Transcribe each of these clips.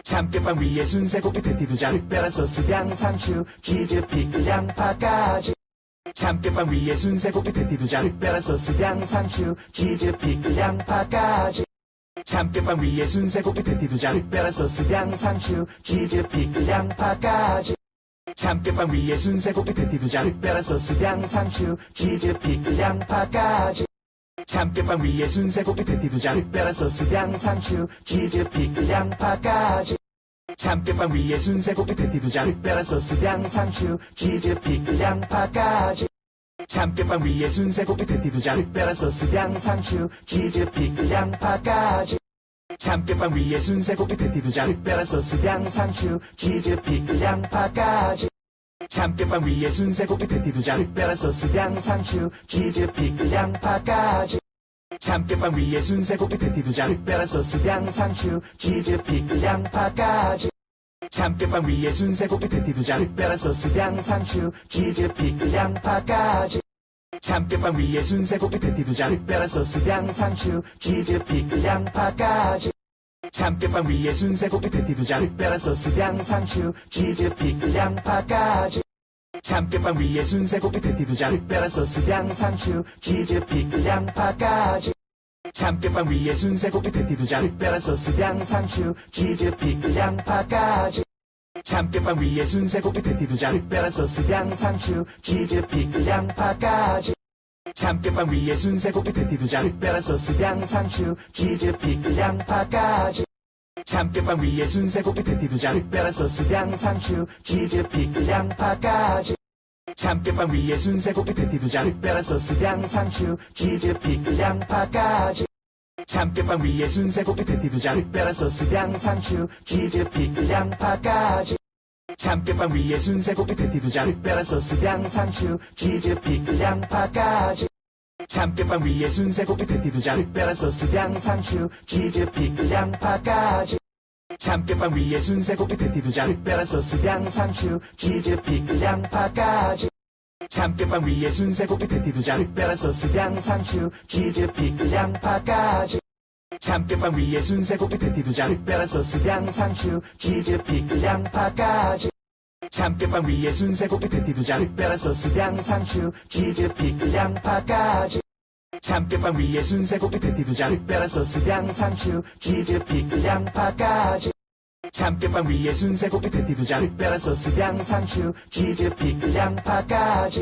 참깨빵 위에 순세고기 패티 2장, 특별한 소스 양상추, 치즈, 피클, 양파까지. 참깨빵 위에 순세고기 패티 2장, 특별한 소스 양상추, 치즈, 피클, 양파까지. 참깨빵 위에 순세고기 패티 2장, 특별한 소스 양상추, 치즈, 피클, 양파까지. 참깨빵 위에 순세고기 패티 2장, 특별한 소스 양상추, 치즈, 피클, 양파까지. 참깨빵 위에 순세고기 패티 2장, 특별한 소스 양상추, 치즈, 피클, 양파까지. 참깨빵 위에 순세고기 패티 2장, 특별한 소스 양상추, 치즈, 피클, 양파까지. 참깨빵 위에 순세고기 패티 2장, 특별한 소스 양상추, 치즈, 피클, 양파까지. 참깨빵 위에 순세고기 패티 2장, 특별한 소스 양상추, 치즈, 피클, 양파까지. 참깨빵 위에 순세고기 패티 2장, 특별한 소스 양상추, 치즈, 피클, 양파까지. 참깨빵 위에 순세고기 패티 2장, 특별한 소스 양상추, 치즈, 피클, 양파까지. 참깨빵 위에 순세고기 패티 2장, 특별한 소스 양상추, 치즈, 피클, 양파까지. 참깨빵 위에 순세고기 패티 2장, 특별한 소스 양상추, 치즈, 피클, 양파까지. 참깨빵 위에 순세고기 패티 2장, 특별한 소스 양상추, 치즈, 피클, 양파까지. 참깨빵 위에 순세고기 패티 2장, 특별한 소스 양상추, 치즈, 피클, 양파까지. 참깨빵 위에 순세고기 패티 2장, 특별한 소스 양상추, 치즈, 피클, 양파까지. 참깨빵 위에 순세고기 패티 2장, 특별한 소스 양상추, 치즈, 피클, 양파까지. 참깨빵 위에 순세고기 패티 2장, 특별한 소스 양상추, 치즈, 피클, 양파까지. 참깨빵 위에 순세고기 패티 2장, 특별한 소스 양상추, 치즈, 피클, 양파까지. 참깨빵 위에 순세고기 패티 2장, 특별한 소스 양상추, 치즈, 피클, 양파까지. 참깨빵 위에 순세고기 패티 2장, 특별한 소스 양상추, 치즈, 피클, 양파까지. 참깨빵 위에 순세고기 패티 2장, 특별한 소스 양상추, 치즈, 피클, 양파까지. 참깨빵 위에 순세고기 패티 2장, 특별한 소스 양상추, 치즈, 피클, 양파까지. 참깨빵 위에 순세고기 패티 2장, 특별한 소스 양상추, 치즈, 피클, 양파까지. 참깨빵 위에 순세고기 패티 2장, 특별한 소스 양상추, 치즈, 피클, 양파까지. 참깨빵 위에 순세고기 패티 2장, 특별한 소스 양상추, 치즈, 피클, 양파까지. 참깨빵 위에 순세고기 패티 2장, 특별한 소스 양상추, 치즈, 피클, 양파까지. 참깨빵 위에 순세고기 패티 2장, 특별한 소스 양상추, 치즈, 피클, 양파까지. 참깨빵 위에 순세고기 패티 2장, 특별한 소스 양상추, 치즈, 피클, 양파까지. 참깨빵 위에 순세고기 패티 2장, 특별한 소스 양상추, 치즈, 피클, 양파까지.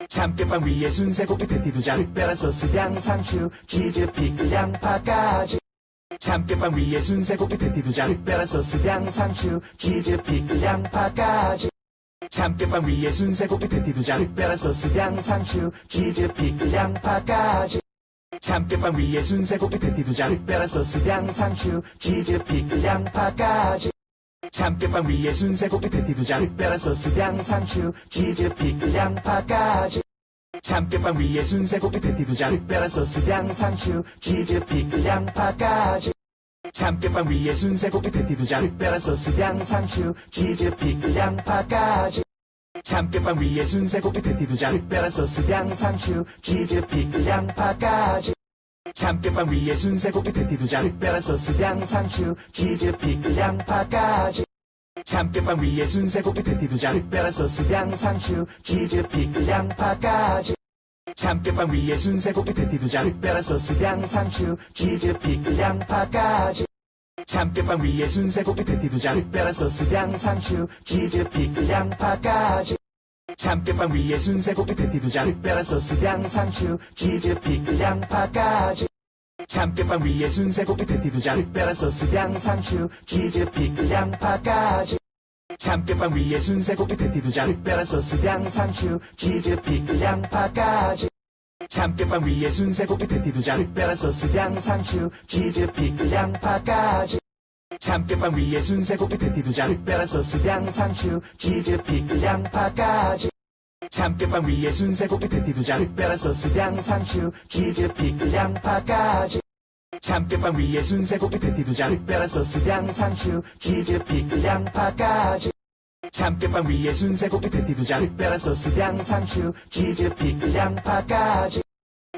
참깨빵 위에 순세고기 패티 2장, 특별한 소스 양상추, 치즈, 피클, 양파까지. 참깨빵 위에 순세고기 패티 2장, 특별한 소스 양상추, 치즈, 피클, 양파까지. 참깨빵 위에 순세고기 패티 2장, 특별한 소스 양상추, 치즈, 피클, 양파까지. 참깨빵 위에 순세고기 패티 2장, 특별한 소스 양상추, 치즈, 피클, 양파까지. 참깨빵 위에 순세고기 패티 2장, 특별한 소스 양상추, 치즈, 피클, 양파까지. 참깨빵 위에 순세고기 패티 2장, 특별한 소스 양상추, 치즈, 피클, 양파까지. 참깨빵 위에 순세고기 패티 2장, 특별한 소스 양상추, 치즈, 피클, 양파까지. 참깨빵 위에 순세고기 패티 2장, 특별한 소스 양상추, 치즈, 피클, 양파까지. 참깨빵 위에 순세고기 패티 2장, 특별한 소스 양상추, 치즈, 피클, 양파까지. 참깨빵 위에 순세고기 패티 2장, 특별한 소스 양상추, 치즈, 피클, 양파까지. 참깨빵 위에 순세고기 패티 2장, 특별한 소스 양상추, 치즈, 피클, 양파까지. 참깨빵 위에 순세고기 패티 2장, 특별한 소스 양상추, 치즈, 피클, 양파까지. 참깨빵 위에 순세고기 패티 2장, 특별한 소스 양상추, 치즈, 피클, 양파까지. 참깨빵 위에 순세고기 패티 2장, 특별한 소스 양상추, 치즈, 피클, 양파까지. 참깨빵 위에 순세고기 패티 2장, 특별한 소스 양상추, 치즈, 피클, 양파까지. 참깨빵 위에 순세고기 패티 2장, 특별한 소스 양상추, 치즈, 피클, 양파까지. 참깨빵 위에 순세고기 패티 2장, 특별한 소스 양상추, 치즈, 피클, 양파까지. 참깨빵 위에 순세고기 패티 2장, 특별한 소스 양상추, 치즈, 피클, 양파까지. 참깨빵 위에 순세고기 패티 2장, 특별한 소스 양상추, 치즈, 피클, 양파까지.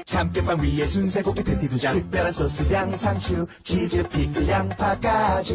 참깨빵 위에 순세고기 패티 2장, 특별한 소스 양상추, 치즈, 피클, 양파까지.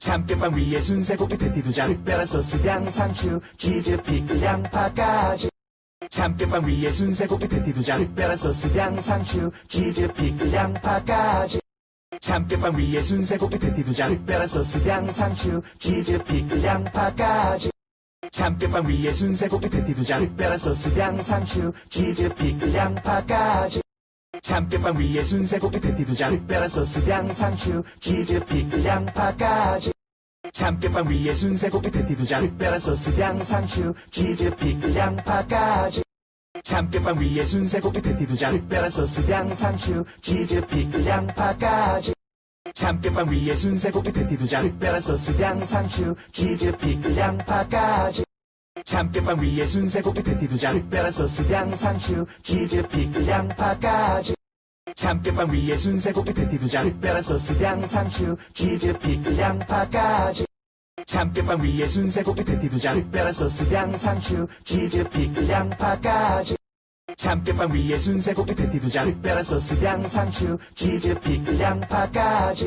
참깨빵 위에 순세고기 패티 2장 특별한 소스 양상추 치즈 피클 양파까지 참깨빵 위에 순세고기 패티 2장 특별한 소스 양상추 치즈 피클 양파까지 참깨빵 위에 순세고기 패티 2장 특별한 소스 양상추 치즈 피클 양파까지 참깨빵 위에 순세고기 패티 2장 특별한 소스 양상추 치즈 피클 양파까지 참깨빵 위에 순세고기 패티 2장 특별한 소스 양상추 치즈 피클 양파까지 참깨빵 위에 순세고기 패티 2장 특별한 소스 양상추 치즈 피클 양파까지 참깨빵 위에 순세고기 패티 2장 특별한 소스 양상추 치즈 피클 양파까지 참깨빵 위에 순세고기 패티 2장 특별한 소스 양상추 치즈 피클 양파까지 참깨빵 위에 순세고기 패티 2장 특별한 소스 양상추 치즈 피클 양파까지 참깨빵 위에 순세고기 패티 2장 특별한 소스 양상추 치즈 피클 양파까지 참깨빵 위에 순세고기 패티 2장 특별한 소스 양상추 치즈 피클 양파까지 참깨빵 위에 순세고기 패티 2장 특별한 소스 양상추 치즈 피클 양파까지